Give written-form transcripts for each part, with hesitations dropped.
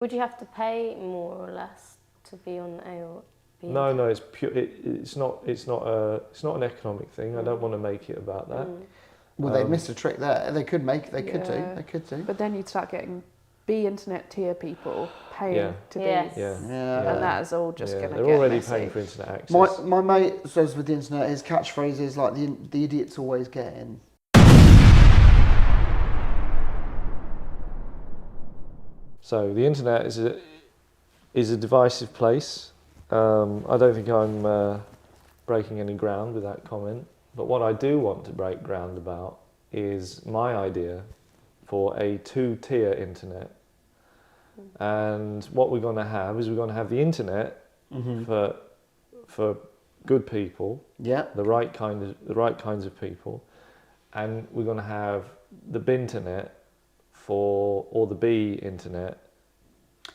Would you have to pay more or less to be on A or B? No, it's pure. It's not an economic thing. I don't want to make it about that. Well, they've missed a trick there. They could do. But then you'd start getting B-internet tier people paying to be. Yes. And that is all just going to get They're already messy. paying for internet access. My mate says with the internet, his catchphrase is like, the idiots always get in. So the internet is a divisive place. I don't think I'm breaking any ground with that comment. But what I do want to break ground about is my idea for a two-tier internet. And what we're going to have is we're going to have the internet for good people, the right kinds of people, and we're going to have the Bin-ternet or the B-internet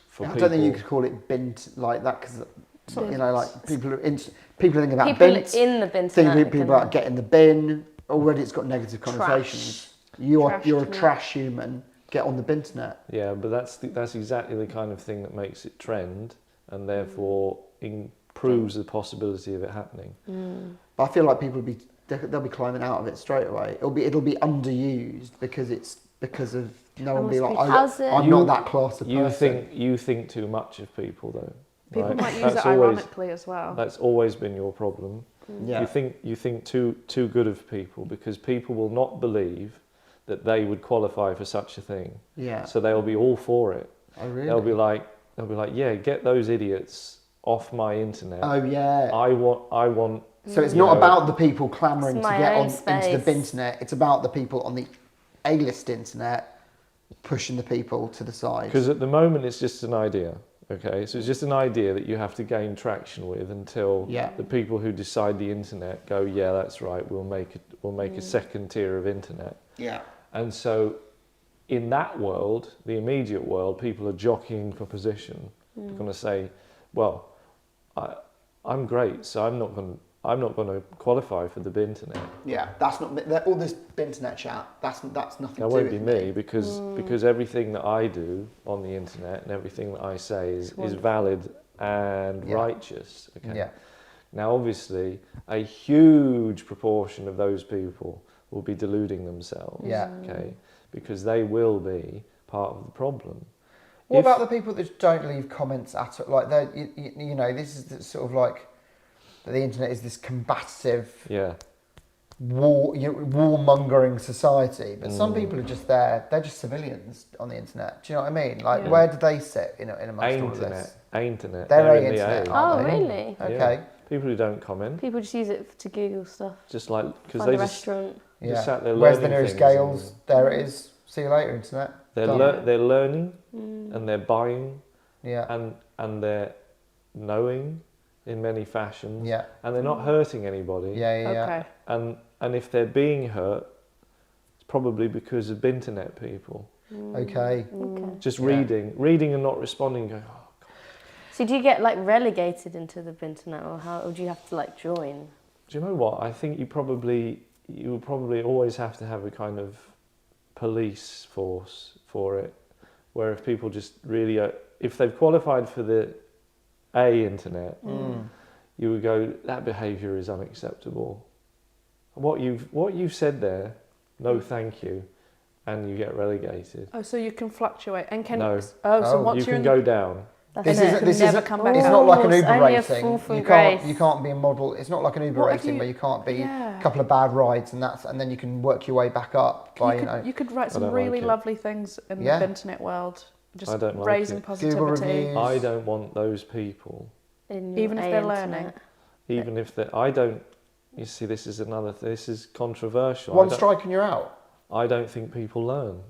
for people. I don't think you could call it bint like that because like people think about people bint. in the bin. Think people about getting the bin. Already, it's got negative connotations. You're a trash human. Get on the Bin-ternet. Yeah, but that's exactly the kind of thing that makes it trend, and therefore improves the possibility of it happening. I feel like people they'll be climbing out of it straight away. It'll be underused because of no one be like, I'm not that class of person. You think too much of people though. People right? might use it ironically as well. That's always been your problem. Yeah. You think too good of people because people will not believe that they would qualify for such a thing. Yeah. So they'll be all for it. Oh really? They'll be like, yeah, get those idiots off my internet. Oh yeah. I want. So it's not about the people clamouring to get into the Bin-ternet. It's about the people on the A-list internet pushing the people to the side. Because at the moment it's just an idea. Okay, so it's just an idea that you have to gain traction with until the people who decide the internet go, yeah, that's right. We'll make a second tier of internet. Yeah. And so, in that world, the immediate world, people are jockeying for position. They're going to say, well, I'm great, so I'm not going to qualify for the Bin-ternet. Yeah, that's not all this Bin-ternet chat. That's nothing. That won't be me because everything that I do on the internet and everything that I say is valid and righteous. Okay. Yeah. Now, obviously, a huge proportion of those people will be deluding themselves. Yeah. Okay, because they will be part of the problem. What about the people that don't leave comments at all? Like this is the sort of like the internet is this combative, warmongering society. But some people are just there. They're just civilians on the internet. Do you know what I mean? Like, where do they sit in amongst all of this? Internet. They're internet. Oh, really? Okay. Yeah. People who don't comment. People just use it to Google stuff. Just like because Find they a just restaurant. sat there. Where's the nearest Gales? There it is. See you later, internet. They're learning and they're buying. Yeah. And they're knowing in many fashions. Yeah. And they're not hurting anybody. Yeah. Okay. And if they're being hurt, it's probably because of Bin-ternet people. Okay. Just reading and not responding. Going, oh, God. So do you get like relegated into the Bin-ternet, or do you have to like join? Do you know what? I think you will probably always have to have a kind of police force for it, where if people just really if they've qualified for the A internet, you would go, that behaviour is unacceptable. What you've said there, no thank you, and you get relegated. Oh, so you can fluctuate and can. No. So once you you're can go down. This isn't come back it's up. not like an it's Uber only a rating. fall from You grace. can't be a model. It's not like an Uber What if rating you- where you can't be Yeah. a couple of bad rides and then you can work your way back up by You could write some don't really like it. lovely things in the internet world. Just I don't like raising it. positivity. Google reviews. I don't want those people, Even if they're learning. even if they. I don't. You see, this is another. This is controversial. One strike and you're out. I don't think people learn.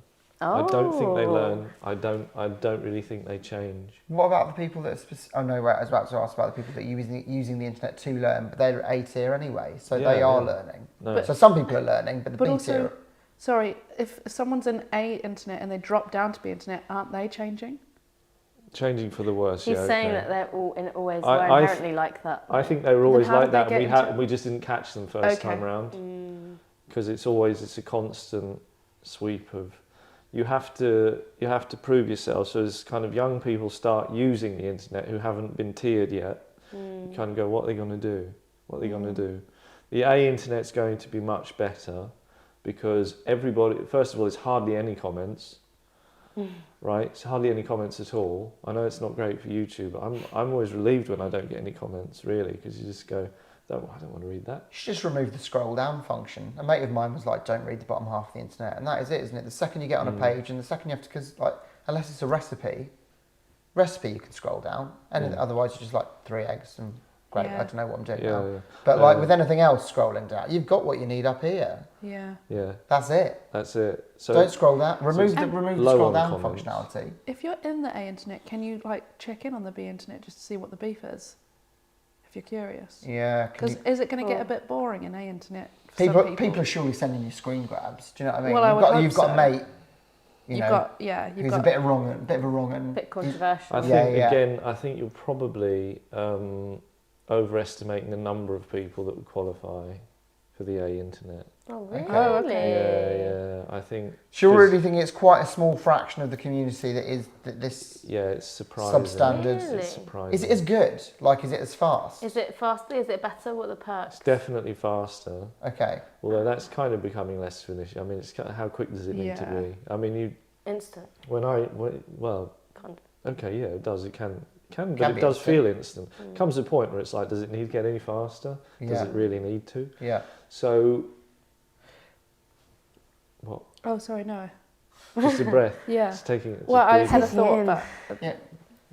I don't think they learn. I don't really think they change. What about the people that are I was about to ask about the people that are using the internet to learn, but they're A tier anyway, so they are learning. No. So some people are learning, but the But B also, tier. sorry, if someone's in A internet and they drop down to B internet, aren't they changing? Changing for the worse. He's yeah, saying okay. that they're always I- were I inherently like that. I think they were always how like did they that. get And into- we just didn't catch them first Okay. time round because it's a constant sweep of, you have to prove yourself. So as kind of young people start using the internet who haven't been tiered yet, you kind of go, what are they going to do? What are they going to do? The A internet's going to be much better because everybody, first of all, it's hardly any comments, right? It's hardly any comments at all. I know it's not great for YouTube, but I'm always relieved when I don't get any comments, really, because you just go, I don't want to read that. You should just remove the scroll down function. A mate of mine was like, don't read the bottom half of the internet. And that is it, isn't it? The second you get on a page and the second you have to, because like, unless it's a recipe you can scroll down. And otherwise you're just like 3 eggs and great, I don't know what I'm doing now. Yeah. But like with anything else scrolling down, you've got what you need up here. Yeah. Yeah. That's it. That's it. So don't scroll down. Remove the scroll down functionality. If you're in the A internet, can you like check in on the B internet just to see what the beef is? If you're curious. Yeah. Because is it going to get a bit boring in A internet? People are surely sending you screen grabs. Do you know what I mean? Well, you've got a mate. You've got a bit of a bit controversial. I think again, I think you're probably overestimating the number of people that would qualify for the A internet. Oh really? Okay. Oh, okay. Yeah. I think. Do you really think it's quite a small fraction of the community that is this? Yeah, it's surprising. Substandard. Really? It's surprising. Is it as good? Like, is it as fast? Is it faster? Is it better? What are the perks? It's definitely faster. Okay. Although that's kind of becoming less of an issue. I mean, it's kind of how quick does it need to be? I mean, instant. Okay, yeah, it does. It can, but it does feel instant. Comes a point where it's like, does it need to get any faster? Does it really need to? Yeah. So, what? Oh, sorry, no. Just a breath. Yeah. It's taking. Well, I had a thought, but yeah.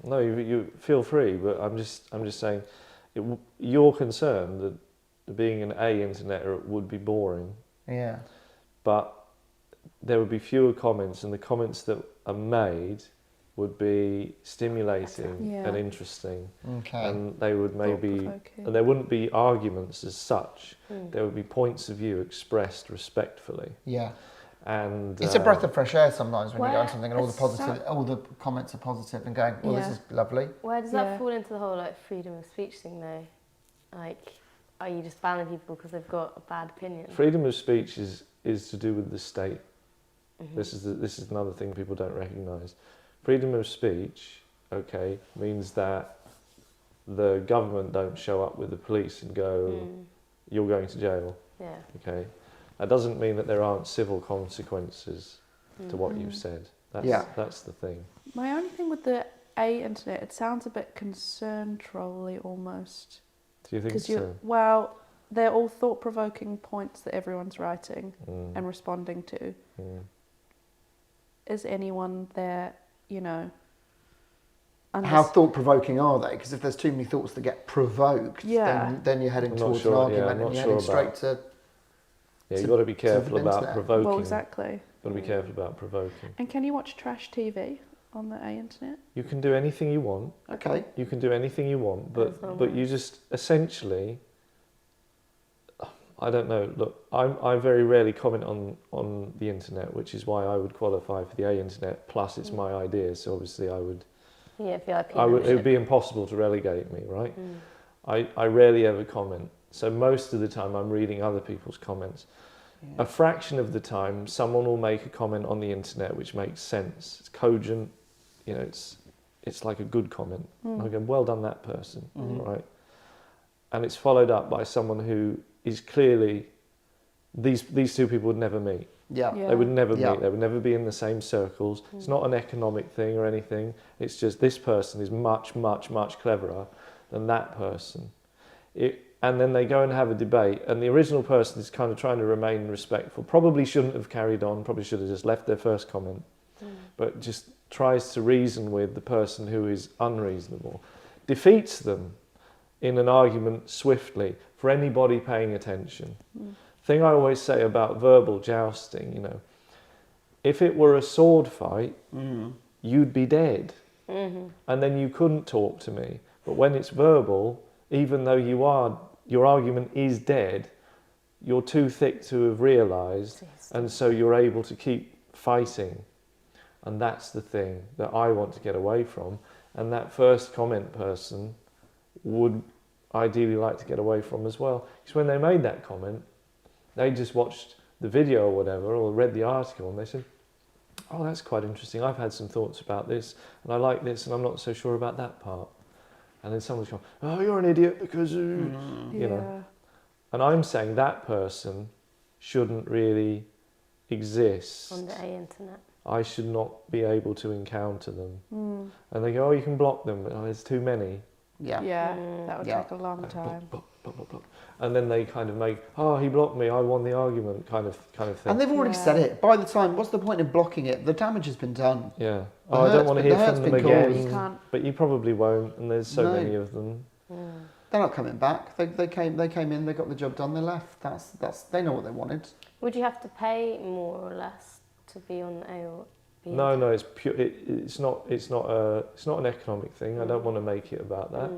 No, you feel free, but I'm just saying, you're concerned that being an A internet would be boring. Yeah. But there would be fewer comments, and the comments that are made would be stimulating and interesting. Okay. And they would and there wouldn't be arguments as such. There would be points of view expressed respectfully. Yeah. And it's a breath of fresh air sometimes when you go on something and all the comments are positive and going, well, this is lovely. Where does that fall into the whole like freedom of speech thing though? Like, are you just banning people because they've got a bad opinion? Freedom of speech is to do with the state. This is another thing people don't recognise. Freedom of speech, means that the government don't show up with the police and go, you're going to jail. Yeah. Okay. That doesn't mean that there aren't civil consequences to what you've said. That's the thing. My only thing with the A internet, it sounds a bit concern trolly almost. Do you think so? Well, they're all thought-provoking points that everyone's writing and responding to. Is anyone there, how thought-provoking are they? Because if there's too many thoughts that get provoked, then you're heading towards an argument and you're heading straight to... Yeah, you've got to be careful about provoking. Well, exactly. You've got to be careful about provoking. And can you watch trash TV on the A internet? You can do anything you want. Okay. You can do anything you want, but you just essentially... I don't know. Look, I very rarely comment on the internet, which is why I would qualify for the A internet. Plus, it's my idea, so obviously I would. Yeah, VIP. It would be impossible to relegate me, right? I rarely ever comment, so most of the time I'm reading other people's comments. A fraction of the time, someone will make a comment on the internet which makes sense. It's cogent, it's like a good comment. I go, well done, that person, right? And it's followed up by someone who is clearly, these two people would never meet. Yeah. They would never meet. They would never be in the same circles. It's not an economic thing or anything. It's just this person is much, much, much cleverer than that person. And then they go and have a debate, and the original person is kind of trying to remain respectful. Probably shouldn't have carried on. Probably should have just left their first comment. But just tries to reason with the person who is unreasonable. Defeats them in an argument swiftly for anybody paying attention. Thing I always say about verbal jousting, if it were a sword fight, you'd be dead. And then you couldn't talk to me. But when it's verbal, even though your argument is dead, you're too thick to have realised, and so you're able to keep fighting. And that's the thing that I want to get away from. And that first comment person would ideally like to get away from as well. Because when they made that comment, they just watched the video or whatever, or read the article, and they said, oh, that's quite interesting. I've had some thoughts about this, and I like this, and I'm not so sure about that part. And then someone's gone, oh, you're an idiot because, you know. And I'm saying that person shouldn't really exist. On the internet. I should not be able to encounter them. And they go, oh, you can block them. Oh, there's too many. Yeah. Yeah, that would Yeah. take a long time. Block, block, block, block. And then they kind of make, oh, he blocked me, I won the argument, kind of thing. And they've already Yeah. said it. By the time, what's the point of blocking it? The damage has been done. Yeah. The Oh, I don't hurt's want to been- hear the hurt's from them been caused. again. You can't. But you probably won't, and there's so No. many of them. They're not coming back. They came in. They got the job done. They left. That's. They know what they wanted. Would you have to pay more or less to be on A or B? No, it's pure. It's not an economic thing. I don't want to make it about that.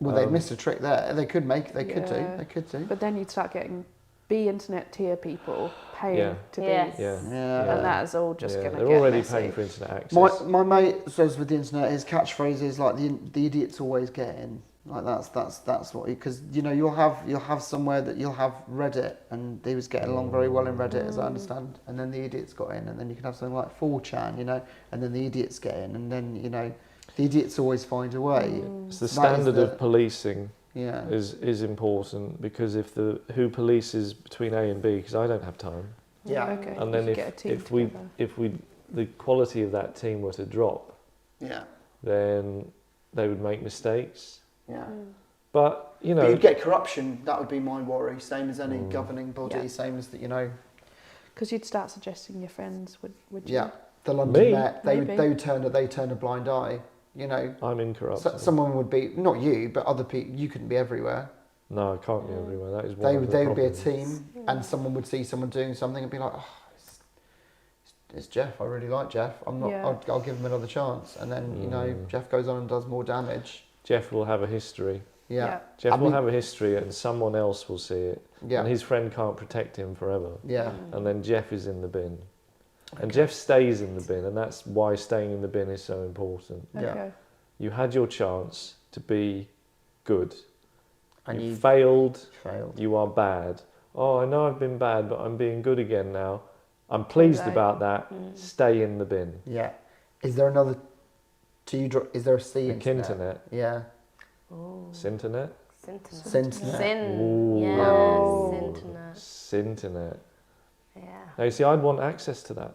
Well, they missed a trick there. They could make. They could do. Yeah. They could do. But then you'd start getting B-internet tier people paying Yeah. to Yes. be. Yeah. Yeah. And that is all just Yeah, going to they're get already messy. paying for internet access. My mate says with the internet, his catchphrase is like the idiots always get in. Like that's what, because you know you'll have somewhere that you'll have Reddit, and he was getting along very well in Reddit as I understand, and then the idiots got in, and then you can have something like 4chan, you know, and then the idiots get in, and then you know the idiots always find a way. It's the That is standard the- of policing Yeah. is important, because if who polices between A and B, because I don't have time, Yeah. Okay. and you then could get a team if together. the quality of that team were to drop, Yeah. then they would make mistakes. Yeah. But you But know, you'd get corruption. That would be my worry. Same as any governing body. Yeah. Same as that. You know. Because you'd start suggesting your friends, would you? Yeah. The London Me? Met. They Maybe. would turn a blind eye. You know. I'm incorruptible. Someone would be, not you, but other people. You couldn't be everywhere. No, I can't be everywhere. That is one They of would. the They would be a problems. team, and someone would see someone doing something and be like, "Oh, it's Jeff. I really like Jeff. I'm not. Yeah. I'll give him another chance." And then you know, Jeff goes on and does more damage. Jeff will have a history. Yeah. Jeff I will mean- have a history, and someone else will see it, Yeah. and his friend can't protect him forever. Yeah. And then Jeff is in the bin, and Jeff stays in the bin, and that's why staying in the bin is so important. Yeah. Okay. You had your chance to be good. And you you failed. failed. You are bad. Oh, I know I've been bad, but I'm being good again now. I'm pleased Right. about that. Stay in the bin. Yeah. Is there another? Is there a C? The in internet. Yeah. Sinternet. Sinternet. Sinternet. Sin. Ooh. Yes. Oh. Sinternet. Sinternet. Yeah. Now you see, I'd want access to that.